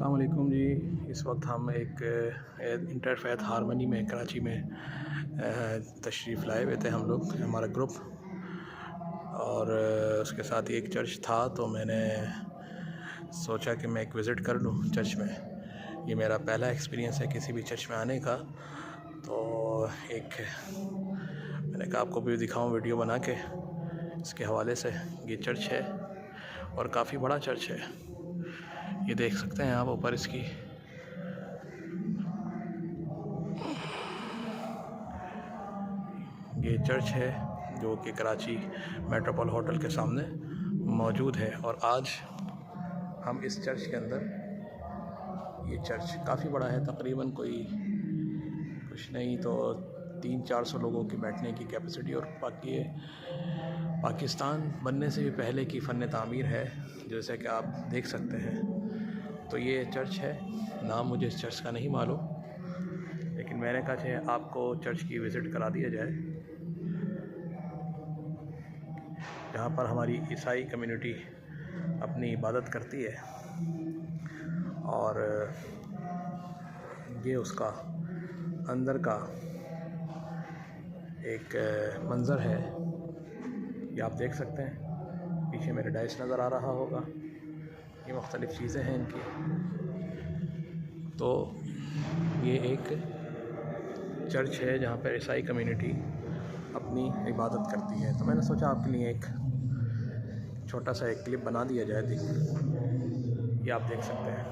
अस्सलाम वालेकुम जी। इस वक्त हम एक इंटरफेथ हारमनी में कराची में तशरीफ़ लाए हुए थे हम लोग, हमारा ग्रुप, और उसके साथ ही एक चर्च था। तो मैंने सोचा कि मैं एक विज़िट कर लूँ चर्च में। ये मेरा पहला एक्सपीरियंस है किसी भी चर्च में आने का। तो एक मैंने कहा आपको भी दिखाऊं वीडियो बना के इसके हवाले से। ये चर्च है और काफ़ी बड़ा चर्च है, ये देख सकते हैं आप ऊपर इसकी। ये चर्च है जो कि कराची मेट्रोपोल होटल के सामने मौजूद है। और आज हम इस चर्च के अंदर, ये चर्च काफ़ी बड़ा है, तकरीबन कोई कुछ नहीं तो 300-400 लोगों की बैठने की कैपेसिटी। और बाकी ये पाकिस्तान बनने से भी पहले की फ़न तामीर है, जैसे कि आप देख सकते हैं। तो ये चर्च है, नाम मुझे इस चर्च का नहीं मालूम, लेकिन मैंने कहा कि आपको चर्च की विज़िट करा दिया जाए, जहाँ पर हमारी ईसाई कम्युनिटी अपनी इबादत करती है। और ये उसका अंदर का एक मंज़र है, ये आप देख सकते हैं। पीछे मेरे डाइस नज़र आ रहा होगा, ये मुख्तलिफ़ चीज़ें हैं इनकी। तो ये एक चर्च है जहाँ पर ईसाई कम्युनिटी अपनी इबादत करती है। तो मैंने सोचा आपके लिए एक छोटा सा एक क्लिप बना दिया जाए, ये आप देख सकते हैं।